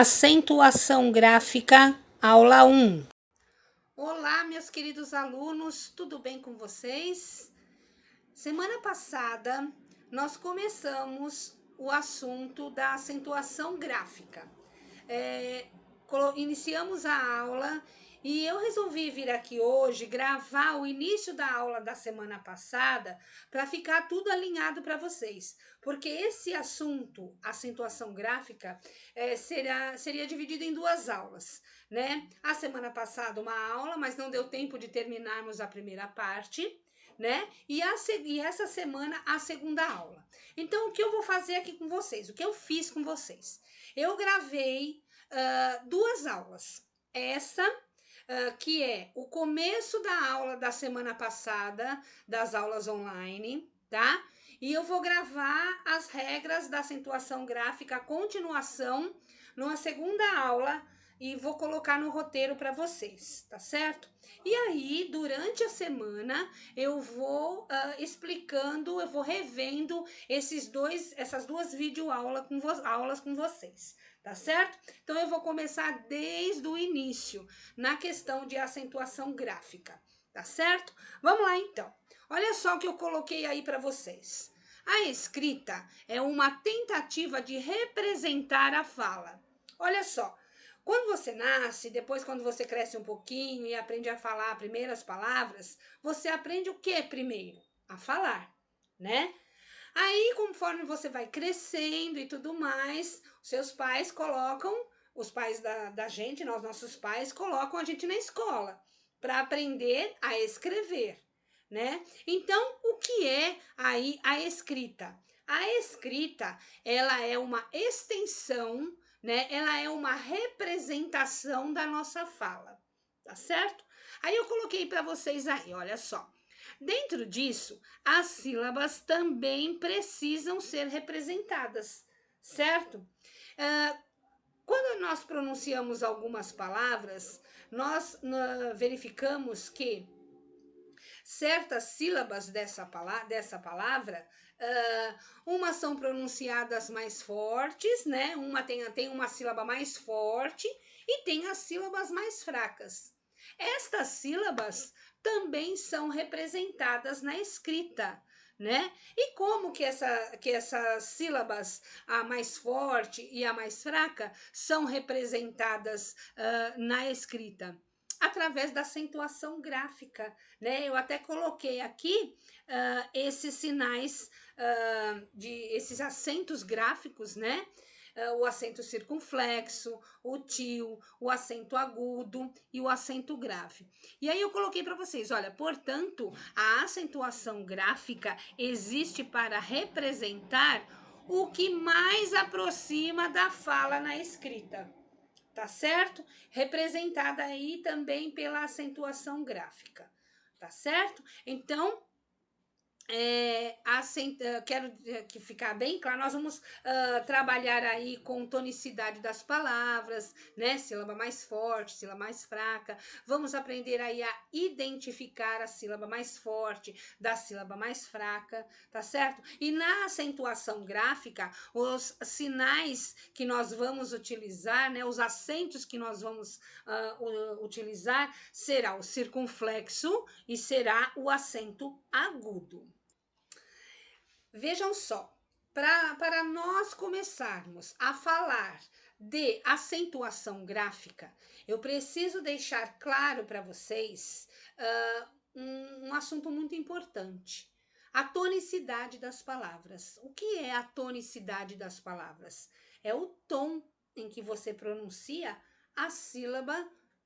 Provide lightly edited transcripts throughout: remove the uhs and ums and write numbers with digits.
Acentuação gráfica, aula 1. Olá, meus queridos alunos, tudo bem com vocês? Semana passada, nós começamos o assunto da acentuação gráfica. Iniciamos a aula e eu resolvi vir aqui hoje gravar o início da aula da semana passada para ficar tudo alinhado para vocês, porque esse assunto, acentuação gráfica, seria dividido em duas aulas, né? A semana passada uma aula, mas não deu tempo de terminarmos a primeira parte, né? E essa semana a segunda aula. Então, o que eu vou fazer aqui com vocês? O que eu fiz com vocês? Eu gravei duas aulas. Essa, que é o começo da aula da semana passada, das aulas online, tá? E eu vou gravar as regras da acentuação gráfica, a continuação, numa segunda aula, e vou colocar no roteiro para vocês, tá certo? E aí, durante a semana, eu vou explicando, eu vou revendo essas duas aulas com vocês, tá certo? Então, eu vou começar desde o início, na questão de acentuação gráfica, tá certo? Vamos lá, então. Olha só o que eu coloquei aí para vocês. A escrita é uma tentativa de representar a fala. Olha só. Quando você nasce, depois quando você cresce um pouquinho e aprende a falar primeiras palavras, você aprende o que primeiro? A falar, né? Aí, conforme você vai crescendo e tudo mais, seus pais colocam, os pais da gente, nossos pais, colocam a gente na escola para aprender a escrever, né? Então, o que é aí a escrita? A escrita, ela é uma extensão, né? Ela é uma representação da nossa fala, tá certo? Aí eu coloquei para vocês aí, olha só. Dentro disso, as sílabas também precisam ser representadas, certo? Quando nós pronunciamos algumas palavras, nós verificamos que certas sílabas dessa palavra, umas são pronunciadas mais fortes, né? Uma tem uma sílaba mais forte e tem as sílabas mais fracas. Estas sílabas também são representadas na escrita, né? E como que essas sílabas, a mais forte e a mais fraca, são representadas na escrita? Através da acentuação gráfica, né? Eu até coloquei aqui esses sinais, esses acentos gráficos, né? O acento circunflexo, o tio, o acento agudo e o acento grave. E aí eu coloquei para vocês, olha, portanto, a acentuação gráfica existe para representar o que mais aproxima da fala na escrita, tá certo? Representada aí também pela acentuação gráfica, tá certo? Então, quero que ficar bem claro, nós vamos trabalhar aí com tonicidade das palavras, né? Sílaba mais forte, sílaba mais fraca. Vamos aprender aí a identificar a sílaba mais forte da sílaba mais fraca, tá certo? E na acentuação gráfica, os sinais que nós vamos utilizar, né? Os acentos que nós vamos utilizar será o circunflexo e será o acento agudo. Vejam só, para nós começarmos a falar de acentuação gráfica, eu preciso deixar claro para vocês um assunto muito importante. A tonicidade das palavras. O que é a tonicidade das palavras? É o tom em que você pronuncia a sílaba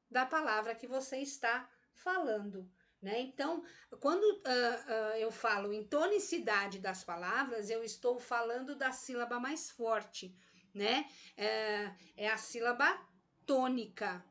da palavra que você está falando, né? Então, quando eu falo em tonicidade das palavras, eu estou falando da sílaba mais forte, né? É a sílaba tônica,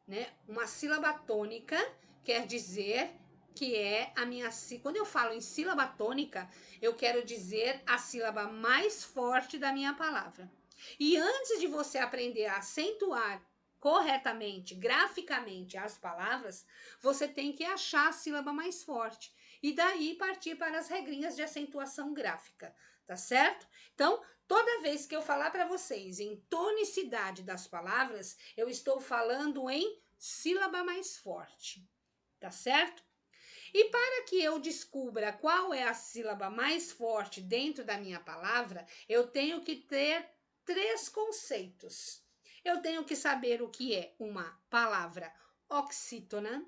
né? Uma sílaba tônica quer dizer que é a minha... Quando eu falo em sílaba tônica, eu quero dizer a sílaba mais forte da minha palavra. E antes de você aprender a acentuar corretamente, graficamente, as palavras, você tem que achar a sílaba mais forte. e daí partir para as regrinhas de acentuação gráfica, tá certo? Então, toda vez que eu falar para vocês em tonicidade das palavras, eu estou falando em sílaba mais forte, tá certo? E para que eu descubra qual é a sílaba mais forte dentro da minha palavra, eu tenho que ter três conceitos. Eu tenho que saber o que é uma palavra oxítona,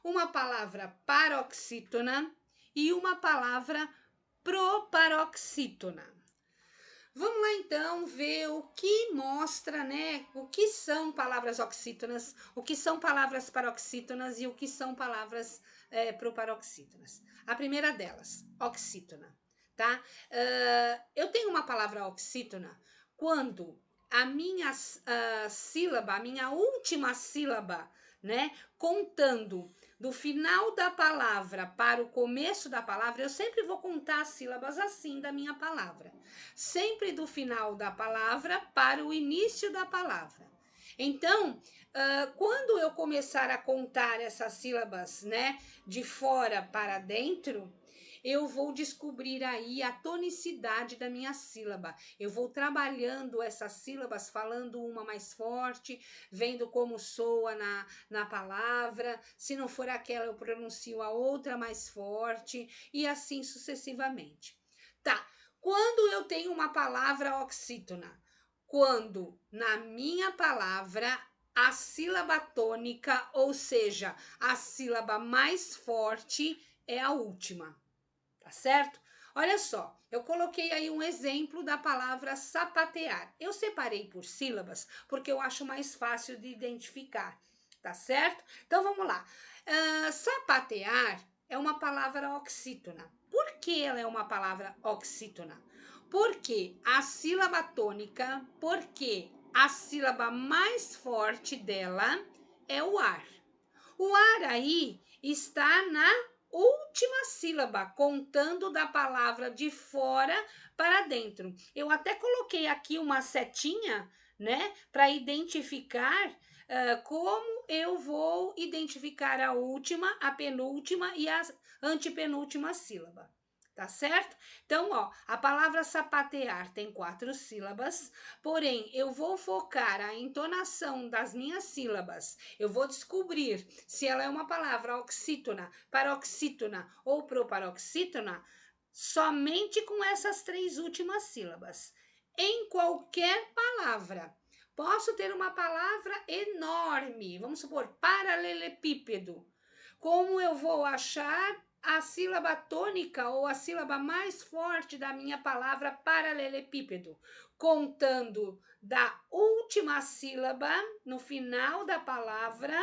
uma palavra paroxítona e uma palavra proparoxítona. Vamos lá então ver o que mostra, né? O que são palavras oxítonas, o que são palavras paroxítonas e o que são palavras proparoxítonas. A primeira delas, oxítona, tá? Eu tenho uma palavra oxítona quando a minha sílaba, a minha última sílaba, né? Contando do final da palavra para o começo da palavra, eu sempre vou contar as sílabas assim da minha palavra. Sempre do final da palavra para o início da palavra. Então, quando eu começar a contar essas sílabas, né, de fora para dentro, eu vou descobrir aí a tonicidade da minha sílaba. Eu vou trabalhando essas sílabas, falando uma mais forte, vendo como soa na palavra. Se não for aquela, eu pronuncio a outra mais forte e assim sucessivamente. Tá, quando eu tenho uma palavra oxítona? Quando na minha palavra a sílaba tônica, ou seja, a sílaba mais forte, é a última. Tá certo? Olha só, eu coloquei aí um exemplo da palavra sapatear. Eu separei por sílabas porque eu acho mais fácil de identificar, tá certo? Então vamos lá. Sapatear é uma palavra oxítona. Por que ela é uma palavra oxítona? Porque a sílaba tônica, porque a sílaba mais forte dela é o ar. O ar aí está na última sílaba, contando da palavra de fora para dentro. Eu até coloquei aqui uma setinha, né, para identificar como eu vou identificar a última, a penúltima e a antepenúltima sílaba. Tá certo? Então, ó, a palavra sapatear tem 4 sílabas, porém, eu vou focar a entonação das minhas sílabas. Eu vou descobrir se ela é uma palavra oxítona, paroxítona ou proparoxítona somente com essas 3 últimas sílabas. Em qualquer palavra. Posso ter uma palavra enorme, vamos supor, paralelepípedo. Como eu vou achar a sílaba tônica ou a sílaba mais forte da minha palavra paralelepípedo? Contando da última sílaba no final da palavra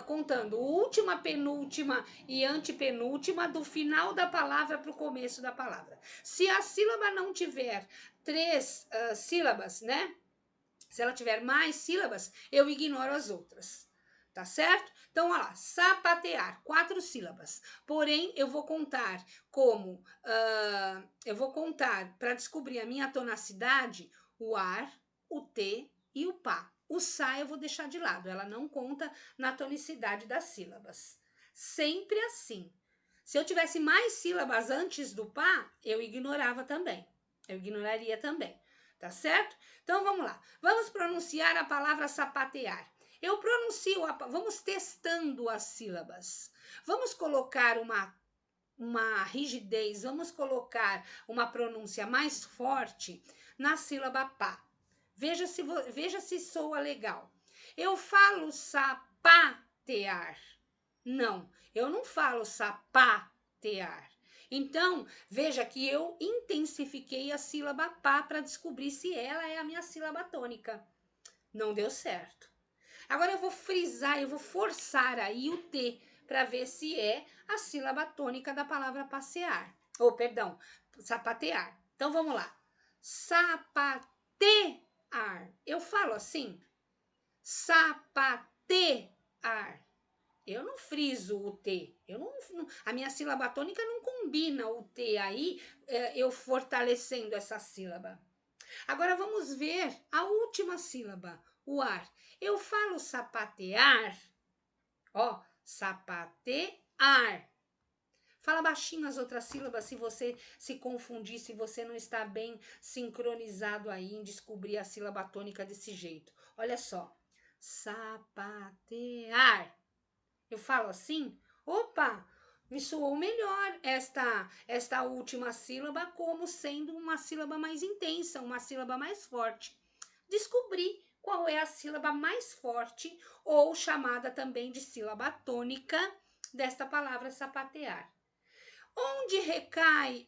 contando última, penúltima e antepenúltima do final da palavra para o começo da palavra. Se a sílaba não tiver 3 sílabas, né? Se ela tiver mais sílabas, eu ignoro as outras. Tá certo? Então, olha lá, sapatear, 4 sílabas. Porém, eu vou contar para descobrir a minha tonacidade, o ar, o T e o pá. O Sá eu vou deixar de lado, ela não conta na tonicidade das sílabas. Sempre assim. Se eu tivesse mais sílabas antes do Pá, eu ignorava também. Eu ignoraria também, tá certo? Então vamos lá. Vamos pronunciar a palavra sapatear. Eu pronuncio, vamos testando as sílabas. Vamos colocar uma rigidez, vamos colocar uma pronúncia mais forte na sílaba pá. Veja se soa legal. Eu falo sapatear. Não, eu não falo sapatear. Então, veja que eu intensifiquei a sílaba pá para descobrir se ela é a minha sílaba tônica. Não deu certo. Agora eu vou frisar, eu vou forçar aí o T para ver se é a sílaba tônica da palavra passear. Ou, perdão, sapatear. Então vamos lá. Sapatear. Eu falo assim, sapatear. Eu não friso o T. A minha sílaba tônica não combina o T aí, eu fortalecendo essa sílaba. Agora vamos ver a última sílaba, o ar. Eu falo sapatear, ó, sapatear. Fala baixinho as outras sílabas se você se confundir, se você não está bem sincronizado aí em descobrir a sílaba tônica desse jeito. Olha só, sapatear. Eu falo assim, opa, me soou melhor esta última sílaba como sendo uma sílaba mais intensa, uma sílaba mais forte. Descobri qual é a sílaba mais forte ou chamada também de sílaba tônica desta palavra sapatear. Onde recai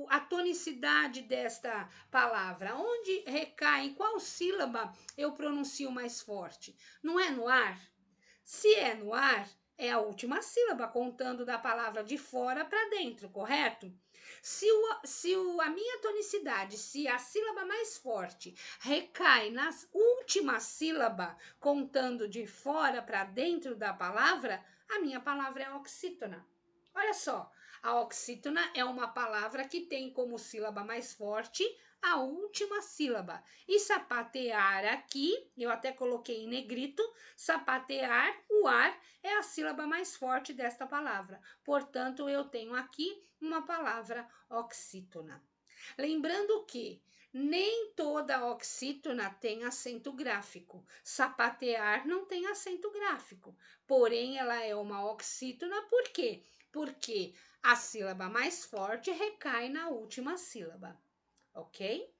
a tonicidade desta palavra? Onde recai? Em qual sílaba eu pronuncio mais forte? Não é no ar? Se é no ar, é a última sílaba, contando da palavra de fora para dentro, correto? A minha tonicidade, se a sílaba mais forte recai na última sílaba, contando de fora para dentro da palavra, a minha palavra é oxítona. Olha só, a oxítona é uma palavra que tem como sílaba mais forte a última sílaba. E sapatear aqui, eu até coloquei em negrito, sapatear, o ar é a sílaba mais forte desta palavra. Portanto, eu tenho aqui uma palavra oxítona. Lembrando que nem toda oxítona tem acento gráfico. Sapatear não tem acento gráfico. Porém, ela é uma oxítona, por quê? Porque a sílaba mais forte recai na última sílaba, ok?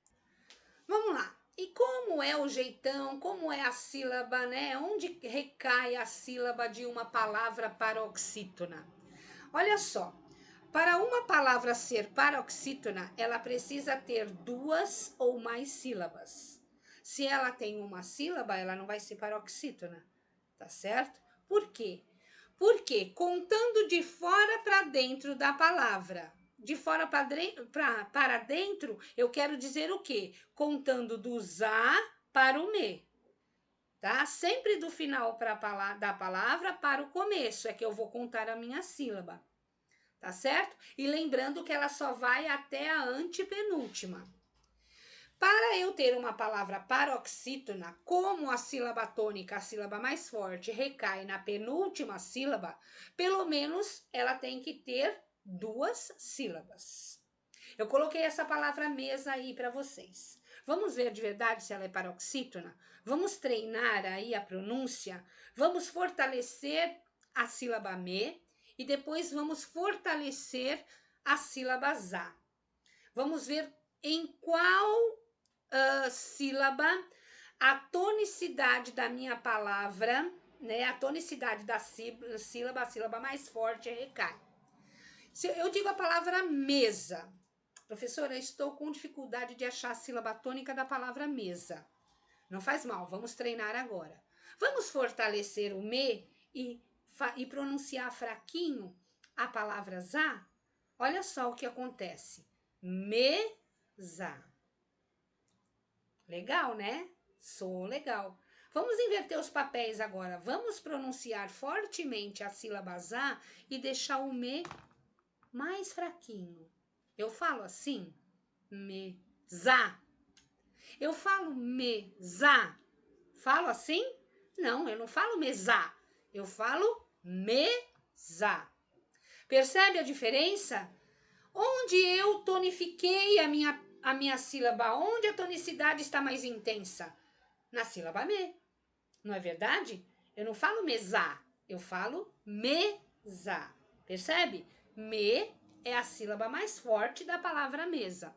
Vamos lá. E como é o jeitão, como é a sílaba, né? Onde recai a sílaba de uma palavra paroxítona? Olha só, para uma palavra ser paroxítona, ela precisa ter duas ou mais sílabas. Se ela tem uma sílaba, ela não vai ser paroxítona, tá certo? Por quê? Porque contando de fora para dentro da palavra, de fora para dentro, eu quero dizer o quê? Contando do za para o me, tá? Sempre do final da palavra para o começo, é que eu vou contar a minha sílaba, tá certo? E lembrando que ela só vai até a antepenúltima. Para eu ter uma palavra paroxítona, como a sílaba tônica, a sílaba mais forte, recai na penúltima sílaba, pelo menos ela tem que ter duas sílabas. Eu coloquei essa palavra mesa aí para vocês. Vamos ver de verdade se ela é paroxítona? Vamos treinar aí a pronúncia? Vamos fortalecer a sílaba me e depois vamos fortalecer a sílaba za. Vamos ver em qual sílaba a tonicidade da minha palavra, né? A tonicidade da sílaba, a sílaba mais forte recai. Se eu digo a palavra mesa, professora, estou com dificuldade de achar a sílaba tônica da palavra mesa. Não faz mal, vamos treinar agora. Vamos fortalecer o me e pronunciar fraquinho a palavra za? Olha só o que acontece. Mesa. Legal, né? Soou legal. Vamos inverter os papéis agora. Vamos pronunciar fortemente a sílaba za e deixar o me mais fraquinho. Eu falo assim, mesa. Eu falo mesa. Falo assim? Não, eu não falo mesa. Eu falo mesa. Percebe a diferença? Onde eu tonifiquei a minha sílaba? Onde a tonicidade está mais intensa? Na sílaba me. Não é verdade? Eu não falo mesa, eu falo mesa. Percebe? Me é a sílaba mais forte da palavra mesa.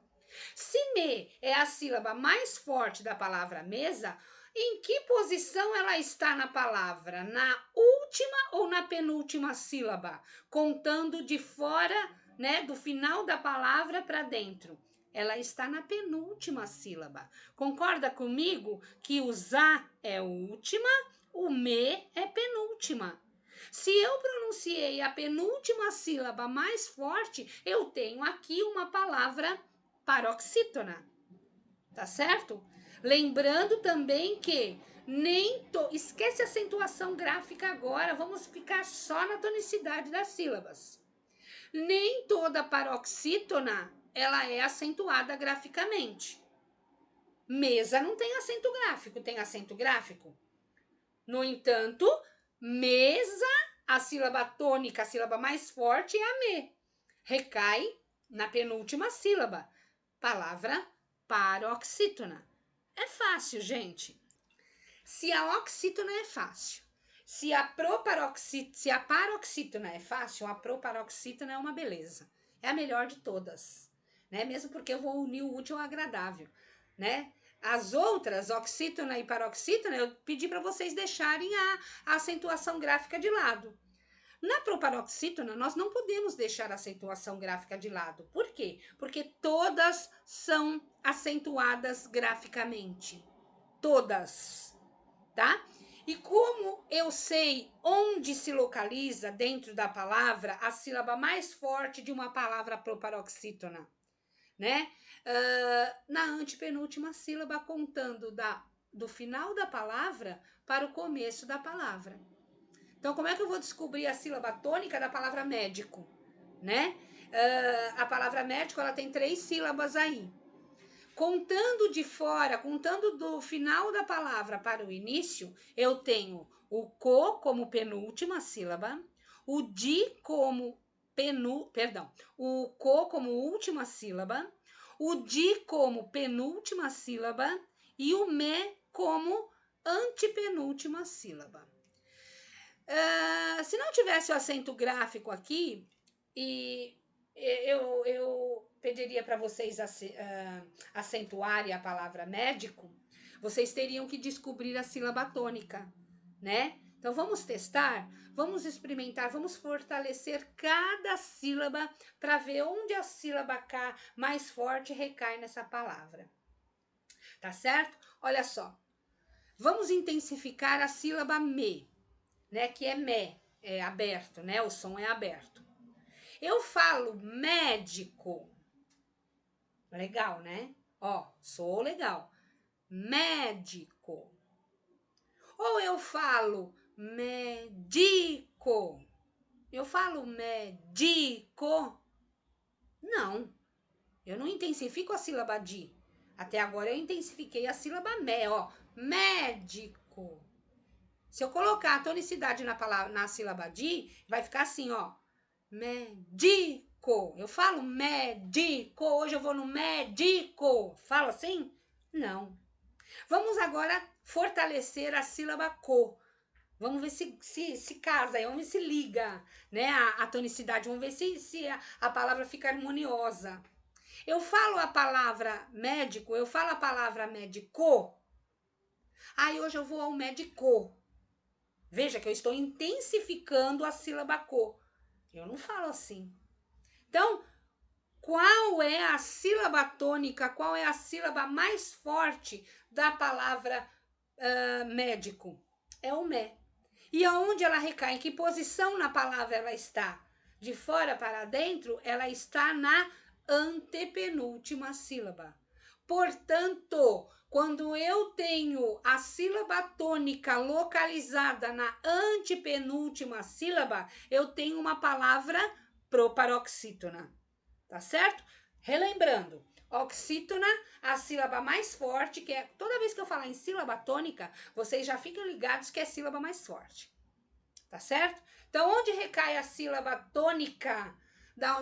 Se me é a sílaba mais forte da palavra mesa, em que posição ela está na palavra? Na última ou na penúltima sílaba? Contando de fora, né, do final da palavra para dentro. Ela está na penúltima sílaba. Concorda comigo que o za é última, o me é penúltima. Se eu pronunciei a penúltima sílaba mais forte, eu tenho aqui uma palavra paroxítona, tá certo? Lembrando também que esquece a acentuação gráfica agora, vamos ficar só na tonicidade das sílabas. Nem toda paroxítona ela é acentuada graficamente. Mesa não tem acento gráfico, tem acento gráfico? No entanto, mesa, A sílaba tônica, a sílaba mais forte é a me. Recai na penúltima sílaba. Palavra paroxítona. É fácil, gente. Se a oxítona é fácil, se a paroxítona é fácil, a proparoxítona é uma beleza. É a melhor de todas, né? Mesmo porque eu vou unir o útil ao agradável, né? As outras, oxítona e paroxítona, eu pedi para vocês deixarem a acentuação gráfica de lado. Na proparoxítona, nós não podemos deixar a acentuação gráfica de lado. Por quê? Porque todas são acentuadas graficamente. Todas, tá? E como eu sei onde se localiza dentro da palavra a sílaba mais forte de uma palavra proparoxítona, né? Na antepenúltima sílaba, contando do final da palavra para o começo da palavra. Então, como é que eu vou descobrir a sílaba tônica da palavra médico, né? A palavra médico, ela tem 3 sílabas aí. Contando de fora, contando do final da palavra para o início, eu tenho o co como penúltima sílaba, o di como o co como última sílaba, o di como penúltima sílaba e o me como antepenúltima sílaba. Se não tivesse o acento gráfico aqui, e eu pediria para vocês acentuarem a palavra médico, vocês teriam que descobrir a sílaba tônica, né? Então vamos testar, vamos experimentar, vamos fortalecer cada sílaba para ver onde a sílaba K mais forte recai nessa palavra. Tá certo? Olha só. Vamos intensificar a sílaba me, né? Que é me, é aberto, né? O som é aberto. Eu falo médico. Legal, né? Ó, sou legal. Médico. Ou eu falo médico. Eu falo médico. Não. Eu não intensifico a sílaba di. Até agora eu intensifiquei a sílaba me, ó. Médico. Se eu colocar a tonicidade na sílaba di, vai ficar assim, ó. Médico. Eu falo médico. Hoje eu vou no médico. Falo assim? Não. Vamos agora fortalecer a sílaba co. Vamos ver se casa aí, vamos ver se liga, né, a tonicidade. Vamos ver se a palavra fica harmoniosa. Eu falo a palavra médico, eu falo a palavra médico. Aí hoje eu vou ao médico. Veja que eu estou intensificando a sílaba co. Eu não falo assim. Então, qual é a sílaba tônica, qual é a sílaba mais forte da palavra médico? É o me. E aonde ela recai? Em que posição na palavra ela está? De fora para dentro, ela está na antepenúltima sílaba. Portanto, quando eu tenho a sílaba tônica localizada na antepenúltima sílaba, eu tenho uma palavra proparoxítona. Tá certo? Relembrando, oxítona, a sílaba mais forte, que é toda vez que eu falar em sílaba tônica, vocês já ficam ligados que é a sílaba mais forte. Tá certo? Então, onde recai a sílaba tônica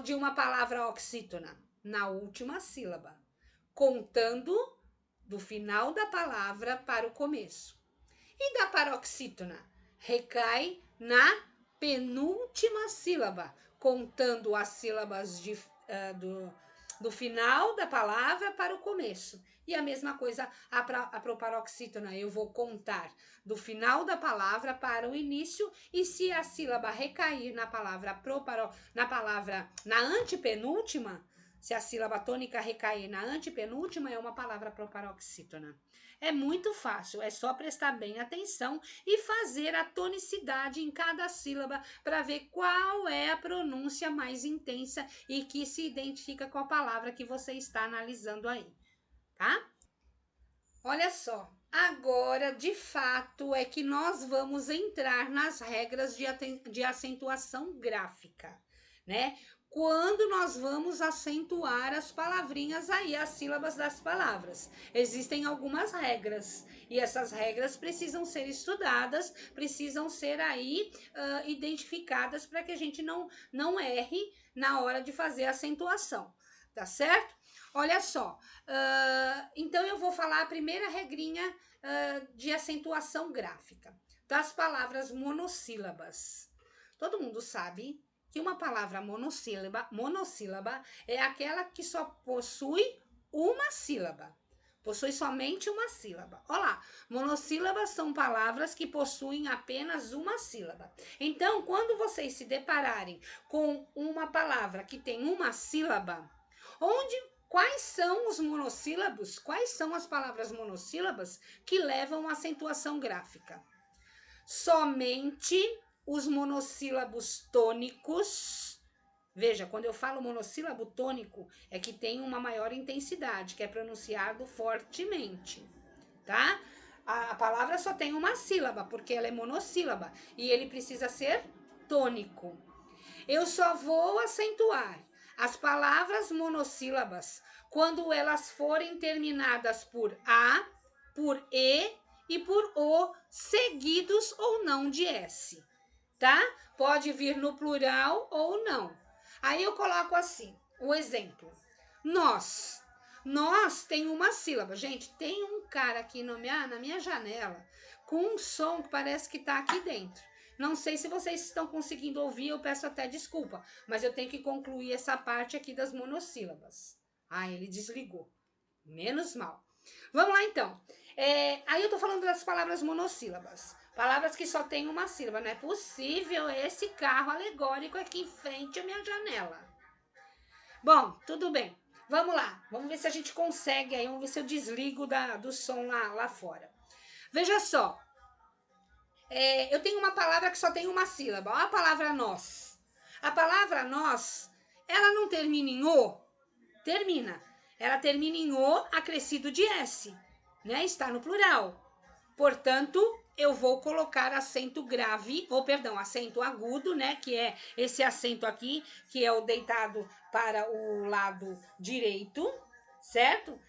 de uma palavra oxítona? Na última sílaba, contando do final da palavra para o começo. E da paroxítona? Recai na penúltima sílaba, contando as sílabas do final da palavra para o começo. E a mesma coisa a proparoxítona, eu vou contar do final da palavra para o início, e se a sílaba recair na antepenúltima, se a sílaba tônica recair na antepenúltima, é uma palavra proparoxítona. É muito fácil, é só prestar bem atenção e fazer a tonicidade em cada sílaba para ver qual é a pronúncia mais intensa e que se identifica com a palavra que você está analisando aí, tá? Olha só, agora de fato é que nós vamos entrar nas regras de acentuação gráfica, né? quando nós vamos acentuar as palavrinhas aí, as sílabas das palavras. Existem algumas regras e essas regras precisam ser estudadas, precisam ser aí identificadas para que a gente não erre na hora de fazer a acentuação, tá certo? Olha só, então eu vou falar a primeira regrinha de acentuação gráfica das palavras monossílabas. Todo mundo sabe que uma palavra monossílaba é aquela que só possui uma sílaba. Possui somente uma sílaba. Olha lá, monossílabas são palavras que possuem apenas uma sílaba. Então, quando vocês se depararem com uma palavra que tem uma sílaba, quais são os monossílabos? Quais são as palavras monossílabas que levam à acentuação gráfica? Somente os monossílabos tônicos. Veja, quando eu falo monossílabo tônico, é que tem uma maior intensidade, que é pronunciado fortemente, tá? A palavra só tem uma sílaba, porque ela é monossílaba, e ele precisa ser tônico. Eu só vou acentuar as palavras monossílabas quando elas forem terminadas por A, por e por O, seguidos ou não de S, tá? Pode vir no plural ou não. Aí eu coloco assim, o exemplo. Nós. Nós tem uma sílaba. Gente, tem um cara aqui na minha janela com um som que parece que tá aqui dentro. Não sei se vocês estão conseguindo ouvir, eu peço até desculpa, mas eu tenho que concluir essa parte aqui das monossílabas. Ah, ele desligou. Menos mal. Vamos lá, então. Aí eu tô falando das palavras monossílabas. Palavras que só tem uma sílaba. Não é possível esse carro alegórico aqui em frente à minha janela. Bom, tudo bem. Vamos lá. Vamos ver se a gente consegue aí. Vamos ver se eu desligo do som lá fora. Veja só. Eu tenho uma palavra que só tem uma sílaba. Olha a palavra nós. A palavra nós, ela não termina em o? Termina. Ela termina em o acrescido de S, né? Está no plural. Portanto, eu vou colocar acento grave, ou perdão, acento agudo, né? Que é esse acento aqui, que é o deitado para o lado direito, certo?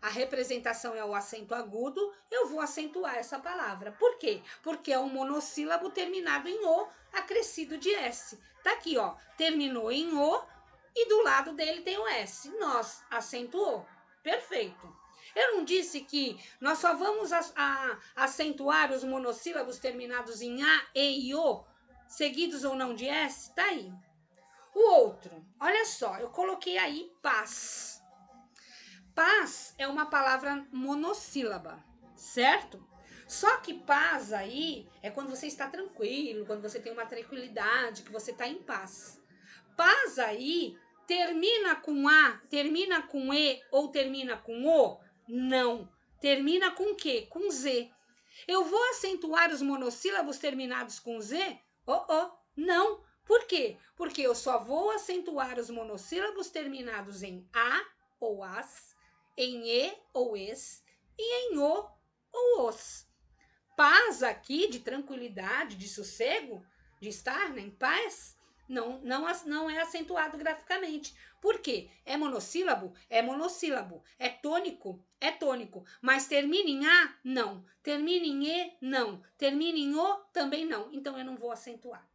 A representação é o acento agudo, eu vou acentuar essa palavra. Por quê? Porque é um monossílabo terminado em o, acrescido de S. Tá aqui, ó, terminou em o, e do lado dele tem o S. Nós, acentuou. Perfeito. Eu não disse que nós só vamos acentuar os monossílabos terminados em A, E e O, seguidos ou não de S? Tá aí. O outro, olha só, eu coloquei aí paz. Paz é uma palavra monossílaba, certo? Só que paz aí é quando você está tranquilo, quando você tem uma tranquilidade, que você está em paz. Paz aí termina com A, termina com E ou termina com O? Não. Termina com o quê? Com Z. Eu vou acentuar os monossílabos terminados com Z? Não. Por quê? Porque eu só vou acentuar os monossílabos terminados em A ou as, em E ou es e em O ou os. Paz aqui, de tranquilidade, de sossego, de estar em paz, não é acentuado graficamente. Por quê? É monossílabo? É monossílabo. É tônico? É tônico. Mas termina em A? Não. Termina em E? Não. Termina em O? Também não. Então eu não vou acentuar.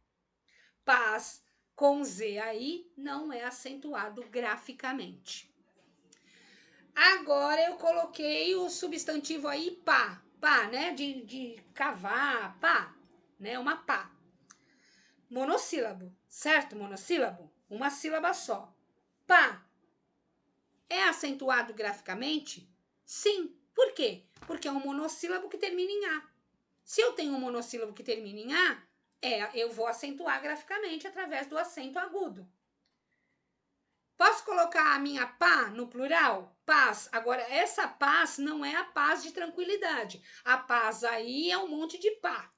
Paz com Z aí não é acentuado graficamente. Agora eu coloquei o substantivo aí pá. Pá, né? De cavar, pá, né? Uma pá. Monossílabo, certo? Monossílabo, uma sílaba só. Pá. É acentuado graficamente? Sim. Por quê? Porque é um monossílabo que termina em A. Se eu tenho um monossílabo que termina em A, eu vou acentuar graficamente através do acento agudo. Posso colocar a minha pá no plural? Paz. Agora, essa paz não é a paz de tranquilidade. A paz aí é um monte de pá,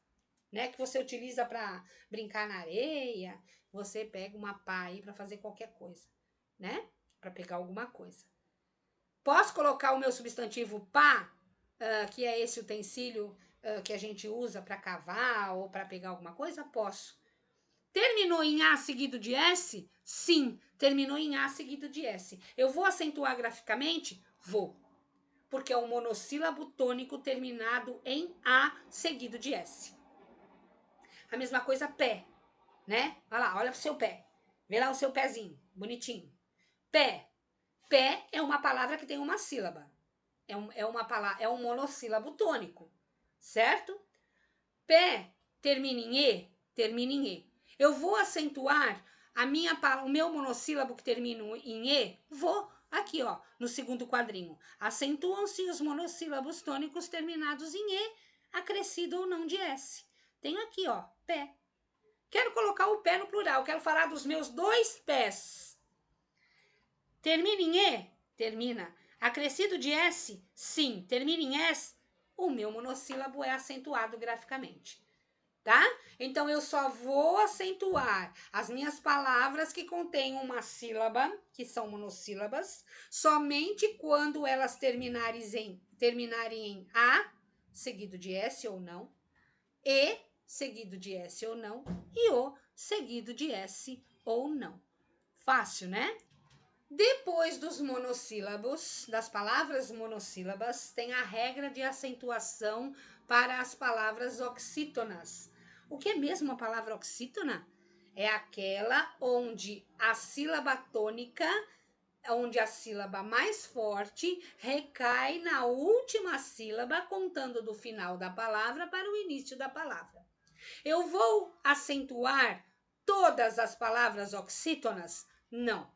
né? Que você utiliza para brincar na areia. Você pega uma pá aí para fazer qualquer coisa, né? Para pegar alguma coisa. Posso colocar o meu substantivo pá, que é esse utensílio que a gente usa para cavar ou para pegar alguma coisa? Posso. Terminou em A seguido de S? Sim, terminou em A seguido de S. Eu vou acentuar graficamente? Vou. Porque é um monossílabo tônico terminado em A seguido de S. A mesma coisa pé, né? Olha lá, olha pro seu pé. Vê lá o seu pezinho, bonitinho. Pé. Pé é uma palavra que tem uma sílaba. É um monossílabo tônico, certo? Pé termina em E? Termina em E. Eu vou acentuar o meu monossílabo que termina em E? Vou. Aqui, ó, no segundo quadrinho. Acentuam-se os monossílabos tônicos terminados em E, acrescido ou não de S. Tenho aqui, ó, pé. Quero colocar o pé no plural. Quero falar dos meus 2 pés. Termina em E? Termina. Acrescido de S? Sim. Termina em S? O meu monossílabo é acentuado graficamente. Tá? Então, eu só vou acentuar as minhas palavras que contêm uma sílaba, que são monossílabas, somente quando elas terminarem em A, seguido de S ou não, E, seguido de S ou não, e O, seguido de S ou não. Fácil, né? Depois dos monossílabos, das palavras monossílabas, tem a regra de acentuação para as palavras oxítonas. O que é mesmo a palavra oxítona? É aquela onde a sílaba tônica, onde a sílaba mais forte recai na última sílaba, contando do final da palavra para o início da palavra. Eu vou acentuar todas as palavras oxítonas? Não.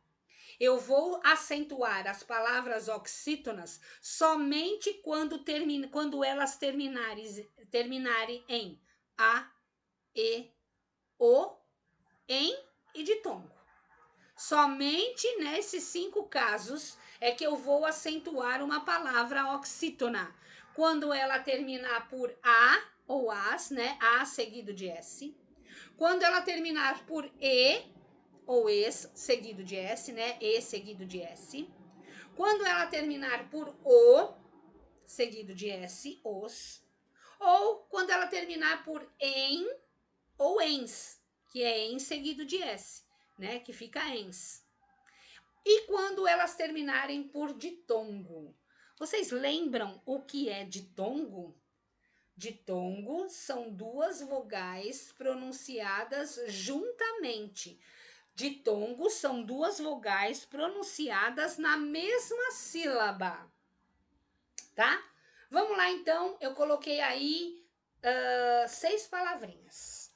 Eu vou acentuar as palavras oxítonas somente quando elas terminarem em A, E, O, em e ditongo. Somente nesses 5 casos é que eu vou acentuar uma palavra oxítona. Quando ela terminar por A ou As, né? A seguido de S. Quando ela terminar por E ou es, seguido de S, né? E seguido de S. Quando ela terminar por O, seguido de S, os. Ou quando ela terminar por em ou ens, que é em seguido de S, né? Que fica ens. E quando elas terminarem por ditongo. Vocês lembram o que é ditongo? Ditongo são 2 vogais pronunciadas juntamente. Ditongo são 2 vogais pronunciadas na mesma sílaba, tá? Vamos lá, então. Eu coloquei aí 6 palavrinhas.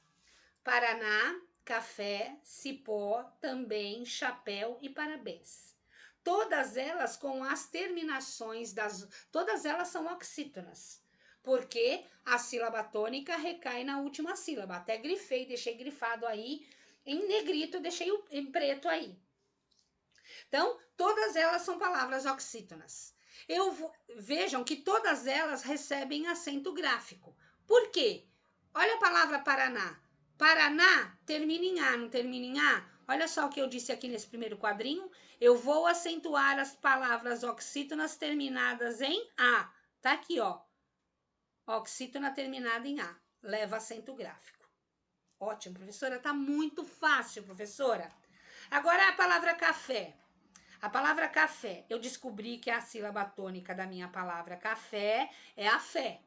Paraná, café, cipó, também, chapéu e parabéns. Todas elas com as terminações todas elas são oxítonas, porque a sílaba tônica recai na última sílaba. Até grifei, deixei grifado aí em negrito, deixei em preto aí. Então, todas elas são palavras oxítonas. Vejam que todas elas recebem acento gráfico. Por quê? Olha a palavra Paraná. Paraná termina em A, não termina em A? Olha só o que eu disse aqui nesse primeiro quadrinho. Eu vou acentuar as palavras oxítonas terminadas em A. Tá aqui, ó. Oxítona terminada em A. Leva acento gráfico. Ótimo, professora. Tá muito fácil, professora. Agora a palavra café. A palavra café, eu descobri que a sílaba tônica da minha palavra café é a fé.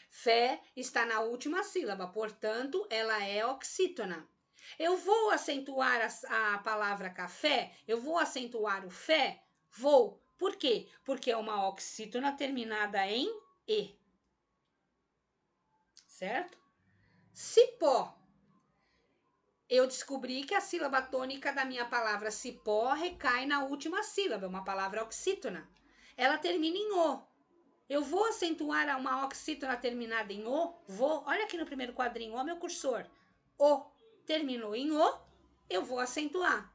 Fé está na última sílaba, portanto, ela é oxítona. Eu vou acentuar a palavra café? Eu vou acentuar o fé? Vou. Por quê? Porque é uma oxítona terminada em E. Certo? Cipó. Eu descobri que a sílaba tônica da minha palavra cipó recai na última sílaba, uma palavra oxítona. Ela termina em O. Eu vou acentuar uma oxítona terminada em O? Vou. Olha aqui no primeiro quadrinho, ó meu cursor. O terminou em O, eu vou acentuar.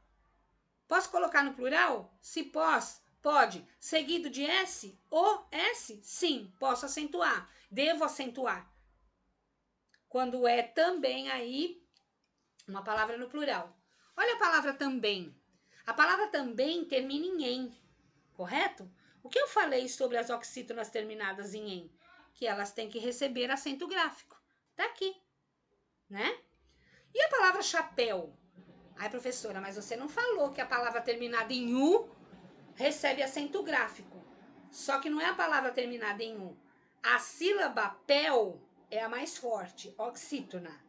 Posso colocar no plural? Cipós? Pode. Seguido de S? O, S? Sim, posso acentuar. Devo acentuar. Quando é também aí uma palavra no plural. Olha a palavra também. A palavra também termina em, correto? O que eu falei sobre as oxítonas terminadas em Que elas têm que receber acento gráfico. Tá aqui, né? E a palavra chapéu? Ai, professora, mas você não falou que a palavra terminada em U recebe acento gráfico. Só que não é a palavra terminada em U. A sílaba pel é a mais forte, oxítona.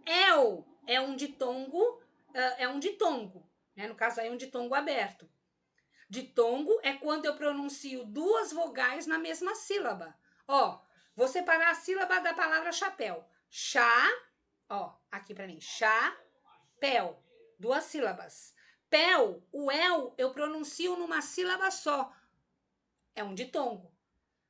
El é um ditongo, né? No caso aí é um ditongo aberto. Ditongo é quando eu pronuncio duas vogais na mesma sílaba. Ó, vou separar a sílaba da palavra chapéu. Chá, ó, aqui pra mim, chá, pel, duas sílabas. Pel, o el, eu pronuncio numa sílaba só. É um ditongo.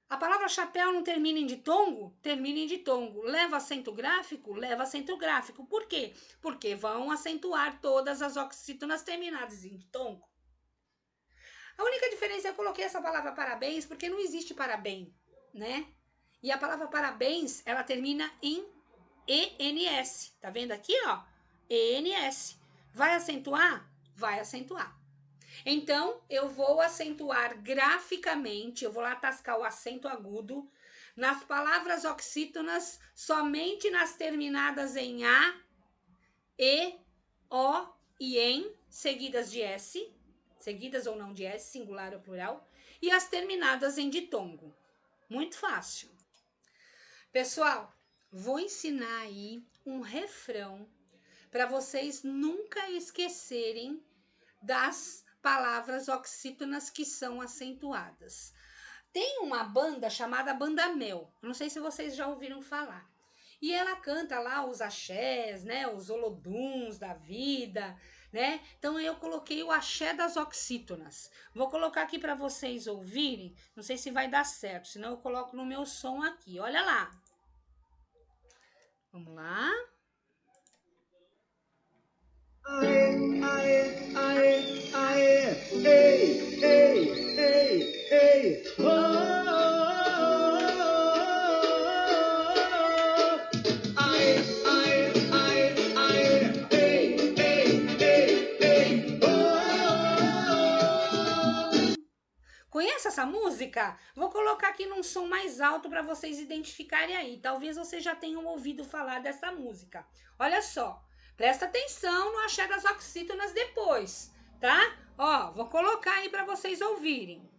A palavra chapéu não termina em ditongo? Termina em ditongo. Leva acento gráfico? Leva acento gráfico. Por quê? Porque vão acentuar todas as oxítonas terminadas em ditongo. A única diferença é que eu coloquei essa palavra parabéns porque não existe parabéns, né? E a palavra parabéns, ela termina em ENS. Tá vendo aqui, ó? ENS. Vai acentuar? Vai acentuar. Então, eu vou acentuar graficamente, eu vou lá tascar o acento agudo nas palavras oxítonas, somente nas terminadas em A, E, O e EM, seguidas de S, seguidas ou não de S, singular ou plural, e as terminadas em ditongo. Muito fácil. Pessoal, vou ensinar aí um refrão para vocês nunca esquecerem das palavras oxítonas que são acentuadas. Tem uma banda chamada Banda Mel, não sei se vocês já ouviram falar. E ela canta lá os axés, né, os oloduns da vida, né? Então eu coloquei o axé das oxítonas. Vou colocar aqui para vocês ouvirem, não sei se vai dar certo, senão eu coloco no meu som aqui. Olha lá. Vamos lá. Aê, aê, aê, aê, ei, ei, ei, ei, oh, aê, aê, aê, aê, ei, ei, ei, ei, oh. Conhece essa música? Vou colocar aqui num som mais alto para vocês identificarem aí. Talvez vocês já tenham ouvido falar dessa música. Olha só. Presta atenção no axé das oxítonas depois, tá? Ó, vou colocar aí para vocês ouvirem.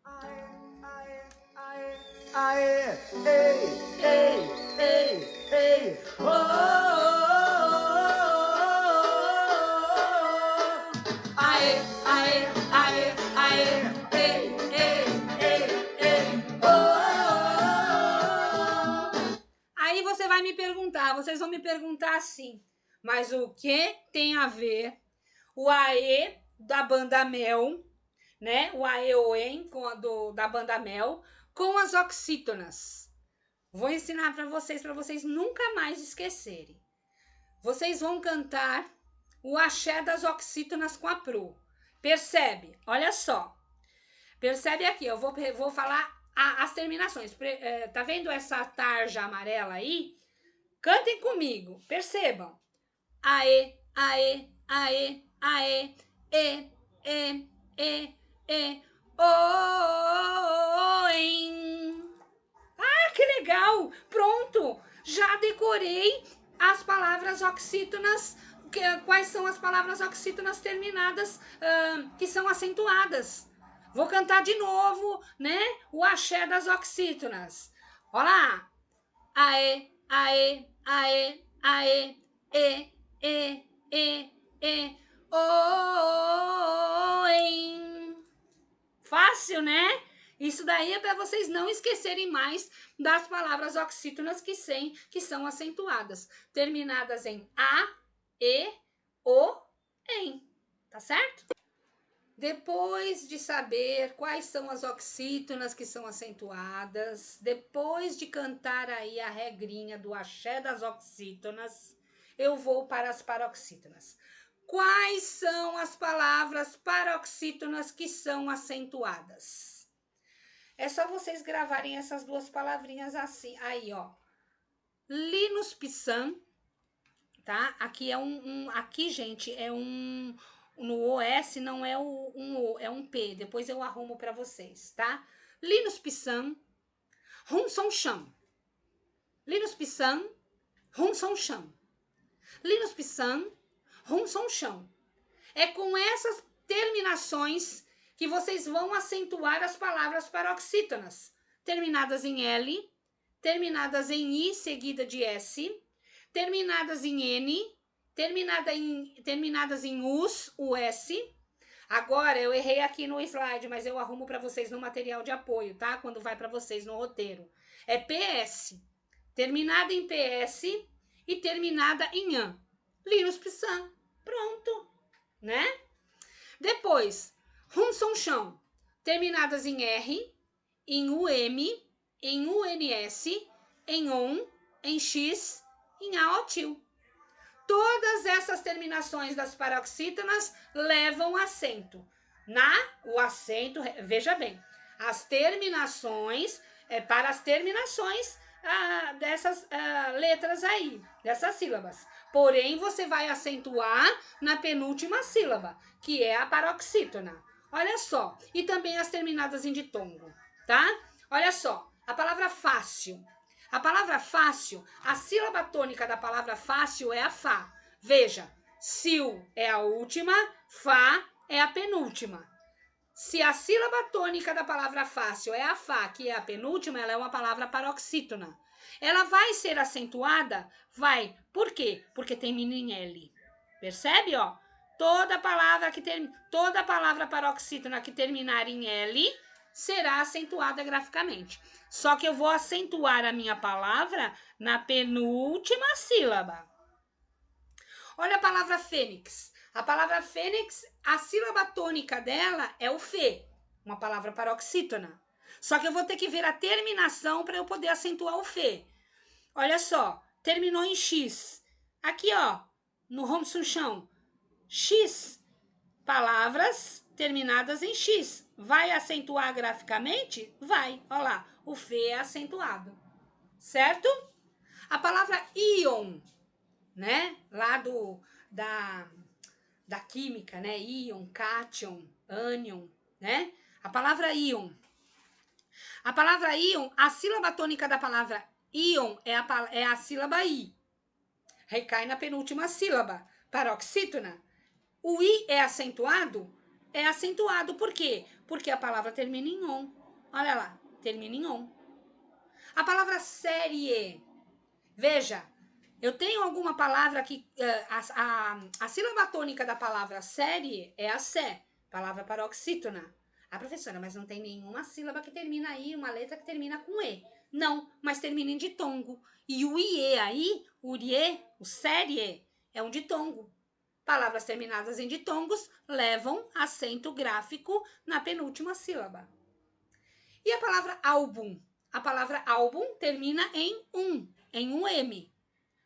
Aê, aê, aê, aê, ei, ei, ei, ei, oh, aê, aê, aê, aê, ei, ei, ei, ei, oh. Aí você vai me perguntar, vocês vão me perguntar assim, mas o que tem a ver o aê da Banda Mel, né? O aê-oen da Banda Mel com as oxítonas? Vou ensinar para vocês nunca mais esquecerem. Vocês vão cantar o axé das oxítonas com a Pro. Percebe? Olha só. Percebe aqui, eu vou falar as terminações. Tá vendo essa tarja amarela aí? Cantem comigo, percebam. Aê, aê, aê, aê, e, oem. Ah, que legal! Pronto! Já decorei as palavras oxítonas. Quais são as palavras oxítonas terminadas que são acentuadas? Vou cantar de novo, né? O axé das oxítonas. Olha lá! Aê, aê, aê, aê, e, oem. Fácil, né? Isso daí é para vocês não esquecerem mais das palavras oxítonas que são acentuadas, terminadas em A, E, O, em. Tá certo? Depois de saber quais são as oxítonas que são acentuadas, depois de cantar aí a regrinha do axé das oxítonas, eu vou para as paroxítonas. Quais são as palavras paroxítonas que são acentuadas? É só vocês gravarem essas duas palavrinhas assim, aí, ó. Linus Pissan, tá? Aqui é aqui, gente, é no OS não é um O, é um P. Depois eu arrumo para vocês, tá? Linus Pissan, Hun Son Cham. Linus Pissan, Hun Son Cham. Linus Pissan, Rum Som Chão. É com essas terminações que vocês vão acentuar as palavras paroxítonas, terminadas em L, terminadas em I seguida de S, terminadas em N, terminadas em US, US. Agora, eu errei aqui no slide, mas eu arrumo para vocês no material de apoio, tá? Quando vai para vocês no roteiro. É PS, terminada em PS e terminada em AN. Linus Pissan. Pronto, né? Depois, Rum Som Chão, terminadas em R, em UM, em UNS, em ON, em X, em AOTIL. Todas essas terminações das paroxítonas levam acento. O acento, veja bem, as terminações, para as terminações dessas letras aí, dessas sílabas. Porém, você vai acentuar na penúltima sílaba, que é a paroxítona. Olha só, e também as terminadas em ditongo, tá? Olha só, a palavra fácil. A palavra fácil, a sílaba tônica da palavra fácil é a Fá. Veja, sil é a última, Fá é a penúltima. Se a sílaba tônica da palavra fácil é a Fá, que é a penúltima, ela é uma palavra paroxítona. Ela vai ser acentuada? Vai. Por quê? Porque termina em L. Percebe, ó? Toda palavra paroxítona que terminar em L será acentuada graficamente. Só que eu vou acentuar a minha palavra na penúltima sílaba. Olha a palavra fênix. A palavra fênix, a sílaba tônica dela é o Fê, uma palavra paroxítona. Só que eu vou ter que ver a terminação para eu poder acentuar o Fê. Olha só, terminou em X. Aqui, ó, no Rum Som Chão. X, palavras terminadas em X. Vai acentuar graficamente? Vai. Olha lá, o Fê é acentuado. Certo? A palavra íon, né? Lá da química, né? Íon, cátion, ânion, né? A palavra íon. A palavra íon, a sílaba tônica da palavra íon é a sílaba I. Recai na penúltima sílaba. Paroxítona. O I é acentuado? É acentuado. Por quê? Porque a palavra termina em on. Olha lá, termina em on. A palavra série. Veja, eu tenho alguma palavra que a sílaba tônica da palavra série é a sé, palavra paroxítona. Ah, professora, mas não tem nenhuma sílaba que termina aí, uma letra que termina com E. Não, mas termina em ditongo. E o IE aí, o IE, o série, é um ditongo. Palavras terminadas em ditongos levam acento gráfico na penúltima sílaba. E a palavra álbum? A palavra álbum termina em um M.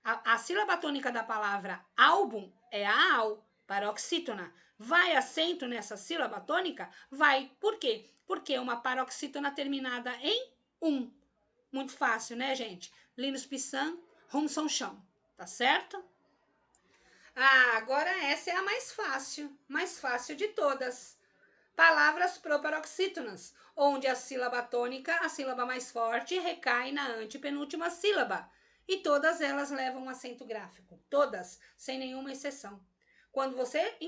A sílaba tônica da palavra álbum é a AL, paroxítona. Vai acento nessa sílaba tônica? Vai. Por quê? Porque é uma paroxítona terminada em Muito fácil, né, gente? Linus Pissan, Rum Som Chão. Tá certo? Agora essa é a mais fácil de todas. Palavras proparoxítonas, onde a sílaba tônica, a sílaba mais forte, recai na antepenúltima sílaba. E todas elas levam acento gráfico. Todas, sem nenhuma exceção. Quando você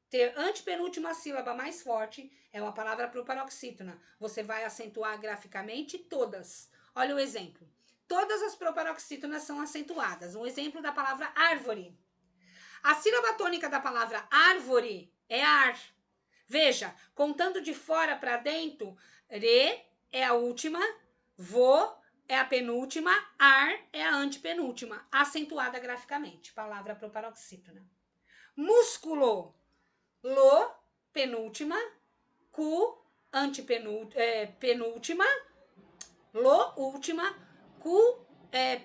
ter antepenúltima sílaba mais forte, é uma palavra proparoxítona. Você vai acentuar graficamente todas. Olha o exemplo. Todas as proparoxítonas são acentuadas. Um exemplo da palavra árvore. A sílaba tônica da palavra árvore é ar. Veja, contando de fora para dentro, re é a última, vo é a penúltima, ar é a antepenúltima, acentuada graficamente, palavra proparoxítona. Músculo, lo, penúltima, cu, penúltima, lo, última, cu,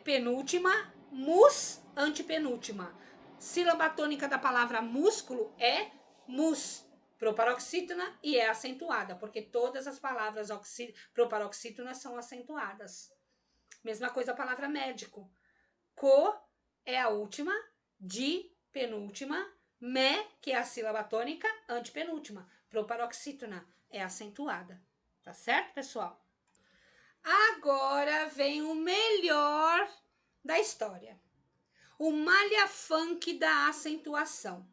penúltima, mus, antepenúltima. Sílaba tônica da palavra músculo é mus, proparoxítona, e é acentuada, porque todas as palavras proparoxítonas são acentuadas. Mesma coisa a palavra médico. Co é a última, di, penúltima, me, que é a sílaba tônica, antepenúltima. Proparoxítona é acentuada. Tá certo, pessoal? Agora vem o melhor da história. o malha funk da acentuação.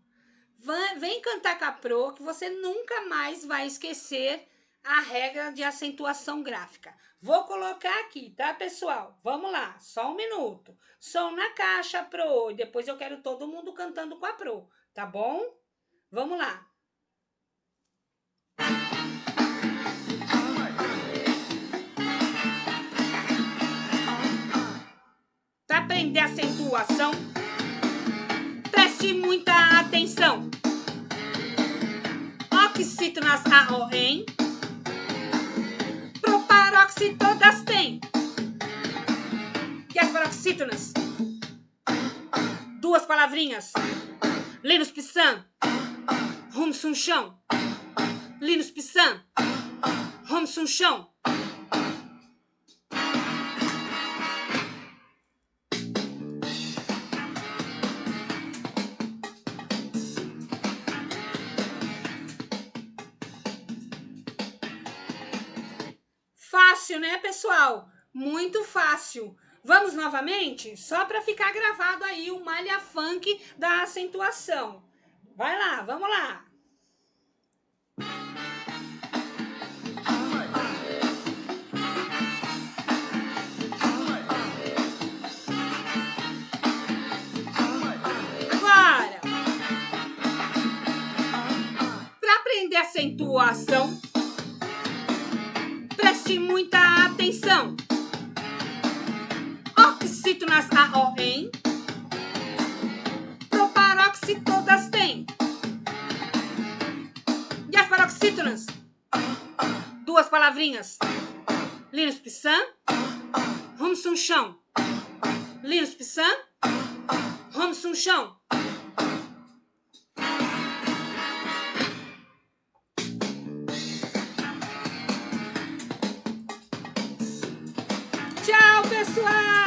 Vem cantar com a Pro, que você nunca mais vai esquecer a regra de acentuação gráfica. Vou colocar aqui, tá, pessoal? Vamos lá, só um minuto. Som na caixa, Pro, e depois eu quero todo mundo cantando com a Pro, tá bom? Vamos lá. Para aprender acentuação, preste muita atenção. Oxítonas AON, proparoxi todas têm. E as paroxítonas? Duas palavrinhas. Linus Pissan, Rum Sum Chão. Linus Pissan, Rum Sum Chão. Fácil, né, pessoal? Muito fácil. Vamos novamente? Só para ficar gravado aí o malha funk da acentuação. Vai lá, vamos lá. Agora, para aprender acentuação, preste muita atenção. Oxítonas AON, proparoxi todas têm. E as paroxítonas? Duas palavrinhas. Linus Pissan, Rum Sum Chão. Linus Pissan, Rum Sum Chão. Tchau, pessoal!